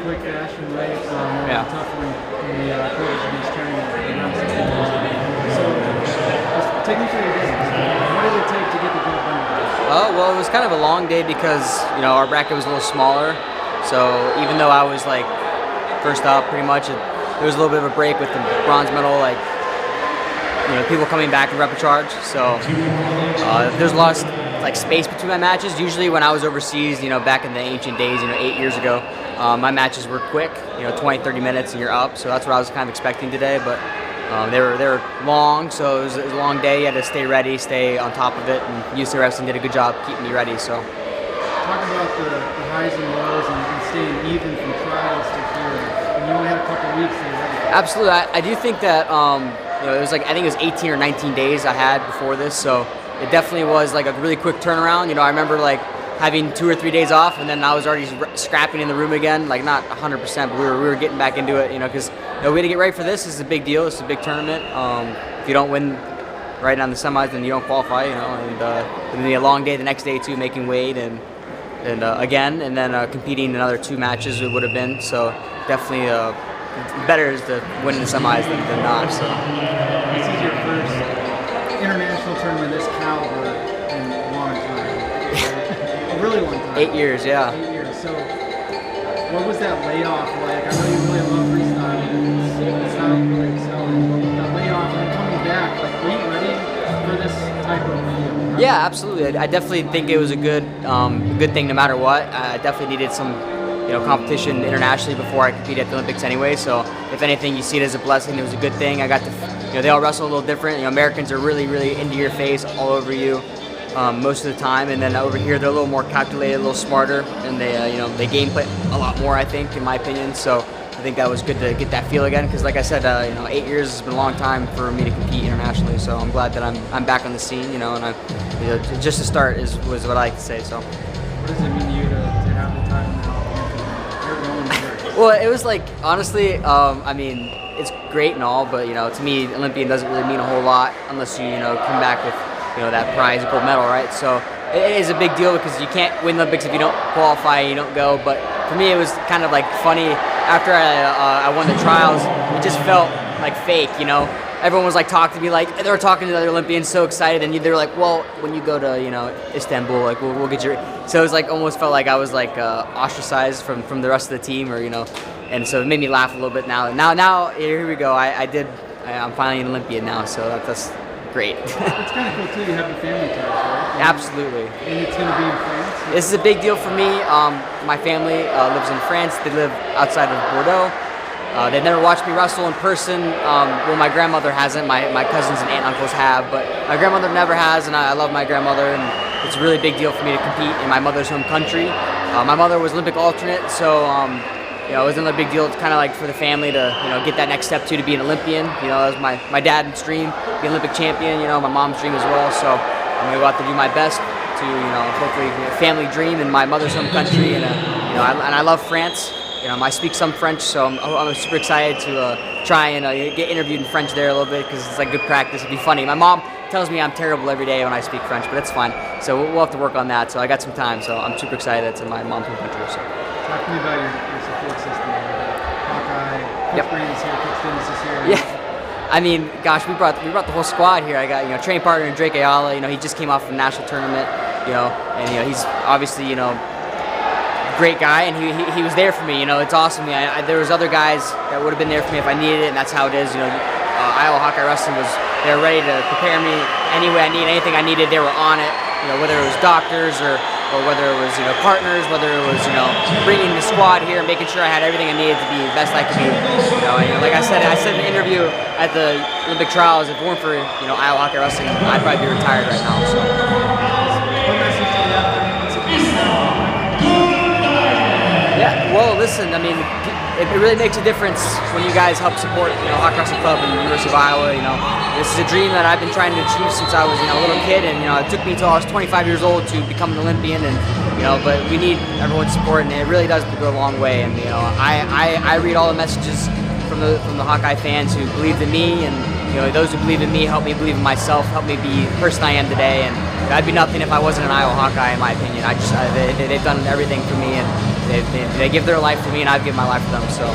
quick fashion, right? Yeah. Tough when the coaches in these tournaments. So, just take me through your business. What did it take to get the job done? Well, it was kind of a long day because, our bracket was a little smaller. So even though I was like first up pretty much, there was a little bit of a break with the bronze medal, people coming back in repertoire. So there's a lot of space between my matches. Usually when I was overseas, back in the ancient days, 8 years ago, my matches were quick, 20, 30 minutes and you're up. So that's what I was kind of expecting today. But they were long, so it was a long day. You had to stay ready, stay on top of it, and FloWrestling did a good job keeping me ready. So talk about the highs and lows and staying even from trials to here. And you only had a couple of weeks to get ready. Absolutely, I do think that it was I think it was 18 or 19 days I had before this, so it definitely was a really quick turnaround. I remember having 2 or 3 days off, and then I was already scrapping in the room again. Not 100%, but we were getting back into it. Because we had to get ready for this. This is a big deal. It's a big tournament. If you don't win right on the semis, then you don't qualify. And it'll be a long day the next day too, making weight and again, and then competing in another 2 matches it would have been. So definitely better is to win in the semis than not. So this is your first international tournament this caliber in a long time. A really long time. 8 years, yeah. 8 years. So what was that layoff like? I know you really love freestyle. It's not really excelling. But that layoff and coming back, were you ready for this type of deal? Right? Yeah, absolutely. I definitely think it was a good thing no matter what. I definitely needed some competition internationally before I competed at the Olympics anyway. So if anything, you see it as a blessing. It was a good thing. I got to, they all wrestle a little different. Americans are really, really into your face, all over you most of the time. And then over here, they're a little more calculated, a little smarter, and they gameplay a lot more, I think, in my opinion. So I think that was good to get that feel again. Because like I said, 8 years has been a long time for me to compete internationally. So I'm glad that I'm back on the scene, and I'm, just to start was what I like to say. So. What does it mean to you to have the title now? Well, it was honestly, it's great and all, but to me, Olympian doesn't really mean a whole lot unless you come back with that prize gold medal, right? So it is a big deal because you can't win the Olympics if you don't qualify, you don't go. But for me, it was kind of funny after I won the trials. It just felt fake, Everyone was talking to me they were talking to the other Olympians, so excited, and they were well, when you go to Istanbul, we'll get your. So it was almost felt like I was ostracized from the rest of the team, or and so it made me laugh a little bit now. Now here we go. I'm finally an Olympian now, so that's great. It's kind of cool too. You have the family ties, right? Absolutely. And it's going to be in France. This is a big deal for me. My family lives in France. They live outside of Bordeaux. They've never watched me wrestle in person. Well, my grandmother hasn't. My cousins and aunt and uncles have, but my grandmother never has, and I love my grandmother, and it's a really big deal for me to compete in my mother's home country. My mother was Olympic alternate, so it was another big deal. It's kind of for the family to get that next step too, to be an Olympian. That was my dad's dream, be an Olympic champion. My mom's dream as well. So I'm gonna go out to do my best to hopefully family dream in my mother's home country, and I love France. I speak some French, so I'm super excited to try and get interviewed in French there a little bit because it's good practice. It'd be funny. My mom tells me I'm terrible every day when I speak French, but it's fine. So we'll have to work on that. So I got some time, so I'm super excited. It's in my mom's home country. So. Talk to me about your support system. Hawkeye, Coach Brandon's here, Coach Dennis is here. Yeah. Gosh, we brought the whole squad here. I got training partner Drake Ayala. He just came off from the national tournament. And he's obviously great guy, and he was there for me. It's awesome. There was other guys that would have been there for me if I needed it, and that's how it is. Iowa Hawkeye Wrestling they were ready to prepare me any way I need, anything I needed. They were on it. Whether it was doctors or whether it was partners, whether it was bringing the squad here and making sure I had everything I needed to be the best I could be. Like I said in an interview at the Olympic trials, if it weren't for Iowa Hawkeye Wrestling, I'd probably be retired right now. So. Yeah, well, listen, it really makes a difference when you guys help support, Hawkeye Wrestling Club and the University of Iowa. This is a dream that I've been trying to achieve since I was, a little kid, and it took me until I was 25 years old to become an Olympian, and but we need everyone's support, and it really does go a long way. And I read all the messages from the Hawkeye fans who believed in me and those who believe in me help me believe in myself, help me be the person I am today, and I'd be nothing if I wasn't an Iowa Hawkeye, in my opinion. They've done everything for me, and they give their life for me, and I've given my life for them. So